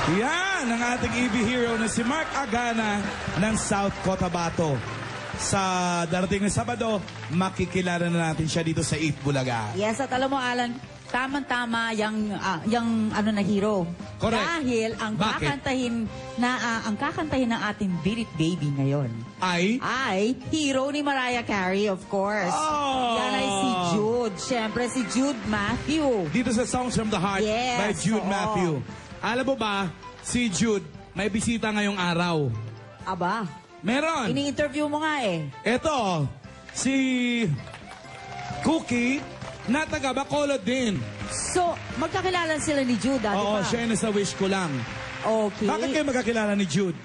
Yan ang ating EV hero na si Mark Agana ng South Cotabato. Sa darating na Sabado, makikilala na natin siya dito sa Eat Bulaga. Yes, at alam mo, Alan, tamang-tama yung ano na hero. Correct. Dahil ang Bakit? kakantahin ng ating Beat It Baby ngayon Ay? hero ni Mariah Carey, of course. Oh! Yan ay si Jude. Siyempre, si Jude Matthew. Dito sa Songs from the Heart Yes, by Jude oo. Matthew. Alam mo ba, si Jude may bisita ngayong araw. Aba, Meron. ini-interview mo nga eh. Ito, si Cookie na taga Bacolod din. So, magkakilala sila ni Jude, di Oo, ba? siya yung nasa wish ko lang. Okay. Bakit kayo magkakilala ni Jude?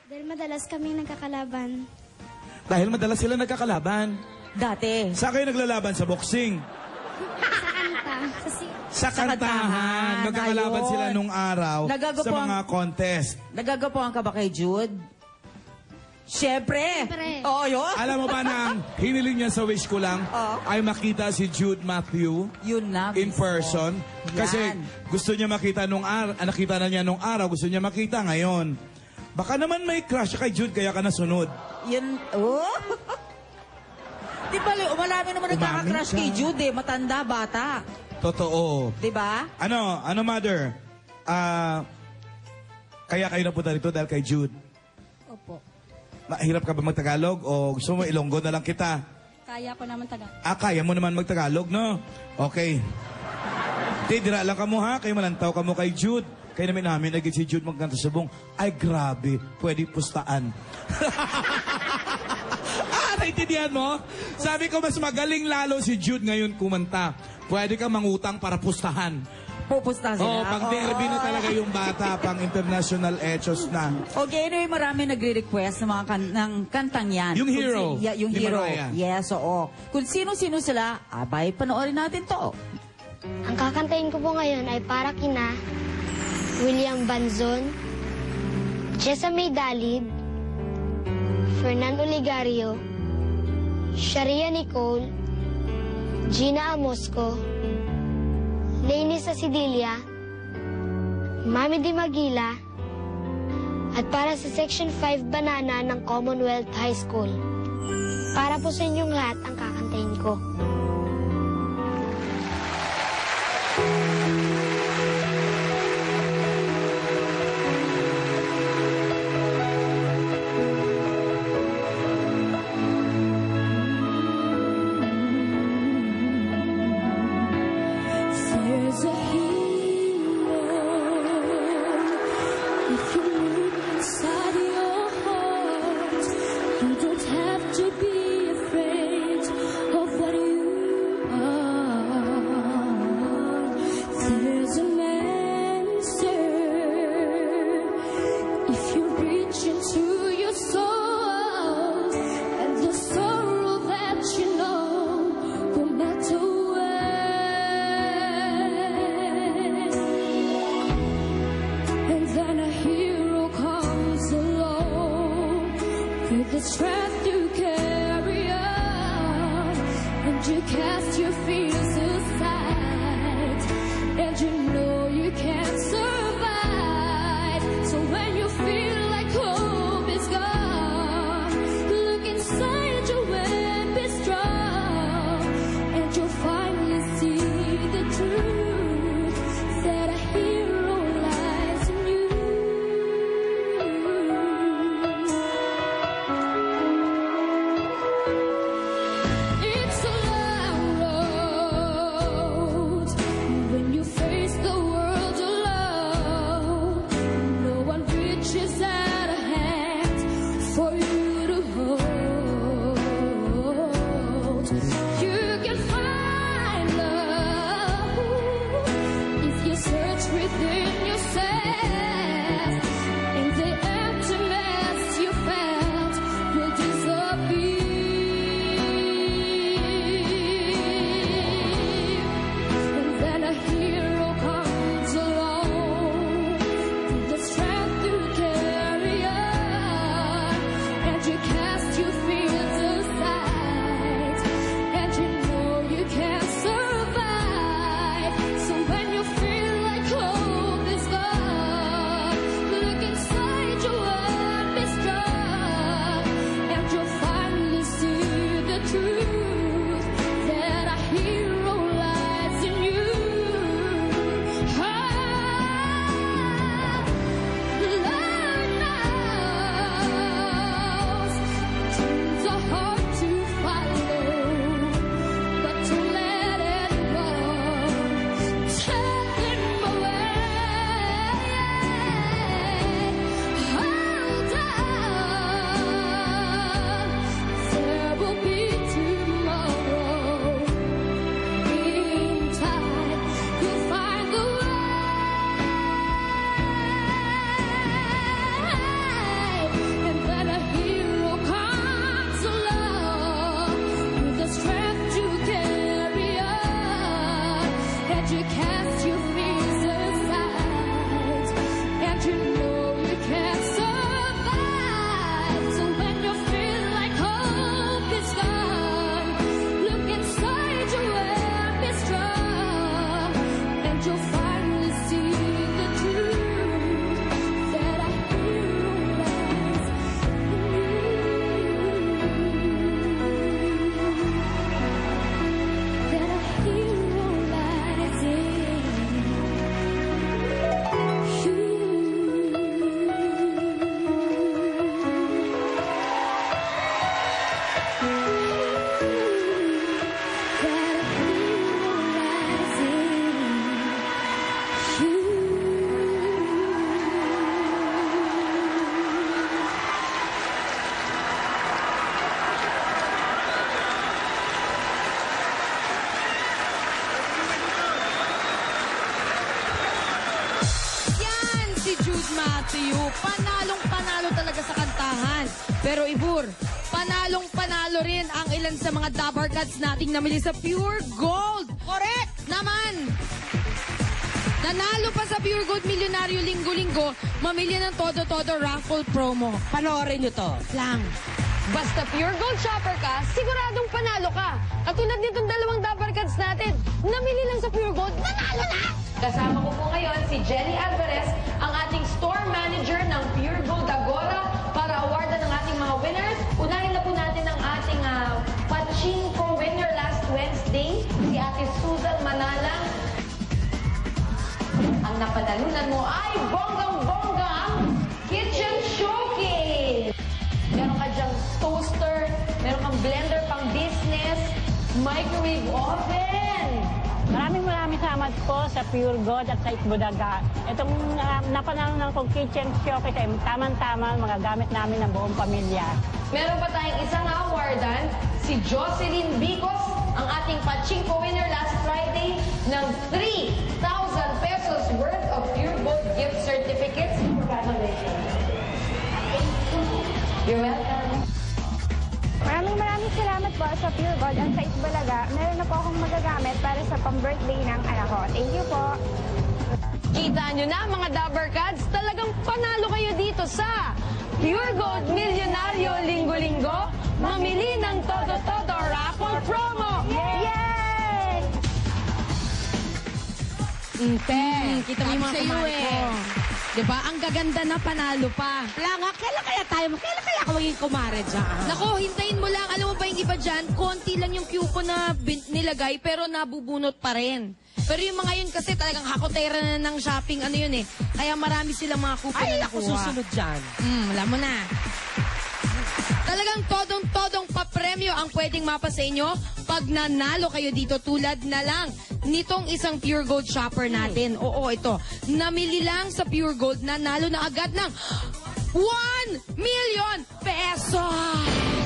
Dahil madalas kami nagkakalaban. Dahil madalas sila nagkakalaban. Dati. Saan kayo naglalaban? Sa boxing? Sa kanta. Sa kantahan. kantahan, Magkakalaban ayun. sila nung araw sa Nagagapuan- mga contest. Nagagapuan ka ba kay Jude? Siyempre. Siyempre. Oo, yun. Alam mo ba na ang hiniling niya sa wish ko lang Oo. ay makita si Jude Matthew Yun na. in mismo. person? Yan. Kasi gusto niya makita nung araw, nakita na niya nung araw, gusto niya makita ngayon. Baka naman may crush kay Jude kaya ka nasunod. Yun. Oh. Di ba, marami naman nagkaka-crush ka. kay Jude eh. Matanda, bata. Totoo. Di ba? Ano, mother? Kaya kayo napunta rito dahil kay Jude. Opo. Mahirap ka ba magtagalog o gusto mo Ilonggo na lang kita? Kaya ko naman taga. Kaya mo naman magtagalog, no? Okay. Dira lang ka mo ha, kayo malantaw ka mo kay Jude. Kaya namin naging si Jude magkanta sa buong, ay grabe, pwede pustaan. Naintindihan mo? Sabi ko mas magaling lalo si Jude ngayon kumanta. Pwede ka mangutang para pustahan. Pupusta sila. Oh, pang derby na talaga yung bata, pang international echos na. Okay, anyway, marami nagre-request ng mga ng kantang yan. Yung hero, Yung ni hero. Mariah. Yes, oo. Kung sino-sino sila, abay, panoorin natin to. Ang kakantahin ko po ngayon ay para kina William Banzon, Jessa May Dalid, Fernando Ligario, Sharia Nicole, Gina Amosco, Lainey Sasidilia, Mami Di Magila, at para sa Section 5 Banana ng Commonwealth High School. Para po sa inyong lahat ang kakantahin ko. There's a hero if you look inside your heart. You don't have to be afraid of what you Jude Matthew. Panalong-panalo talaga sa kantahan. Pero Ibur, panalong-panalo rin ang ilan sa mga Dabar Cats nating namili sa Pure Gold. Correct! Naman! Nanalo pa sa Pure Gold Milyonaryo linggo-linggo, mamili ng Todo-Todo raffle promo. Panoorin nyo to. Lang. Basta Pure Gold shopper ka, siguradong panalo ka. Katulad nitong dalawang Dabar Cats natin, namili lang sa Pure Gold, nanalo na! Kasama ko po ngayon si Jenny Alvarez, ang ating store manager ng Pure Gold Agora para awardan ng ating mga winners. Unahin na po natin ang ating Pachinko winner last Wednesday, si Ate Susan Manalang. Ang napanalunan mo ay bonggang-bonggang Kitchen Showcase! Meron ka dyang toaster, meron kang blender pang business, microwave oven. Maraming salamat po sa Pure Gold at sa Itbulaga. Itong napanalunan kong kitchen showcase ay tamang-tama magagamit namin ng buong pamilya. Meron pa tayong isang awardan, si Jocelyn Bicos, ang ating Pachinko winner last Friday ng 3,000 pesos worth of Pure Gold gift certificates. Congratulations. You're welcome. Maraming salamat po sa Pure Gold at sa Itbulaga. Meron na po akong magagamit para sa pang-birthday ng anak ko. Thank you po. Kita nyo na mga Dabar Cats, talagang panalo kayo dito sa Pure Gold Milyonaryo Linggo-Linggo. Mamili ng Todo-Todo raffle promo! Yay! Kita mo yung mga kumari ko. Diba? Ang gaganda na panalo pa. Kailan kaya ako maging kumare dyan? Nako, hintayin mo lang. Alam mo ba yung iba dyan? Konti lang yung coupon na nilagay pero nabubunot pa rin. Pero yung mga yun kasi talagang hakotera na ng shopping, ano yun eh. Kaya marami silang mga coupon Ay, na ako nakuha. susunod dyan. Alam mo na. Talagang todong-todong papremyo ang pwedeng mapa sa inyo pag nanalo kayo dito tulad na lang nitong isang Pure Gold shopper natin. Oo, ito. Namili lang sa Pure Gold, nanalo na agad ng 1 million pesos!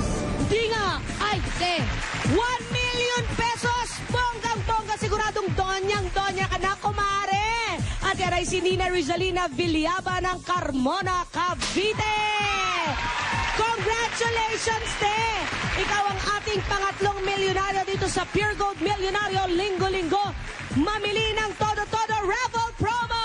Di nga! Ay, te! 1 million pesos! Bonggang-bongga siguradong donyang-donya ka na, kumare! At yan ay si Nina Rizalina Villaba ng Carmona, Cavite! Congratulations, te! Ikaw ang ating pangatlong milyonaryo dito sa Pure Gold Milyonaryo Linggo-Linggo. Mamili ng Todo-Todo raffle promo!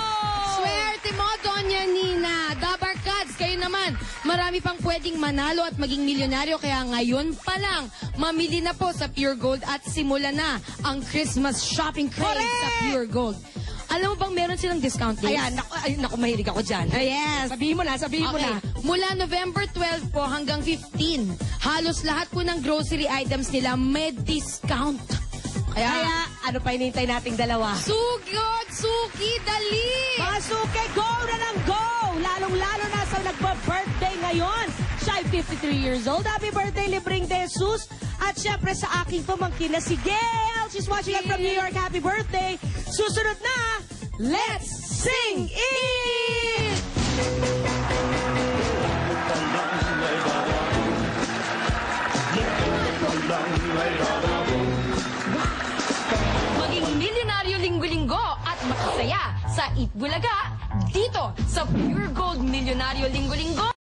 Swerte mo, Doña Nina! Dabar Cats, kayo naman. Marami pang pwedeng manalo at maging milyonaryo kaya ngayon pa lang, mamili na po sa Pure Gold at simula na ang Christmas shopping craze Correct! sa Pure Gold. Alam mo bang meron silang discount days? Ayan, naku, mahilig ako dyan. Yes. Sabihin mo na. Okay. Mula November 12 po hanggang 15, halos lahat po ng grocery items nila may discount. Kaya, ano pa hinihintay nating dalawa? Sugod, suki, dali! Mga suke, go na lang go! Lalong-lalo na sa nagpa-birthday ngayon. Siya ay 53 years old. Happy birthday, Libreng De Jesus. At syempre sa aking pamangkin na si Gail. She's watching us from New York. Happy birthday. Susunod na, let's sing it! Maging milyonaryo linggo-linggo at makasaya sa Itbulaga dito sa Pure Gold Milyonaryo Linggo-Linggo.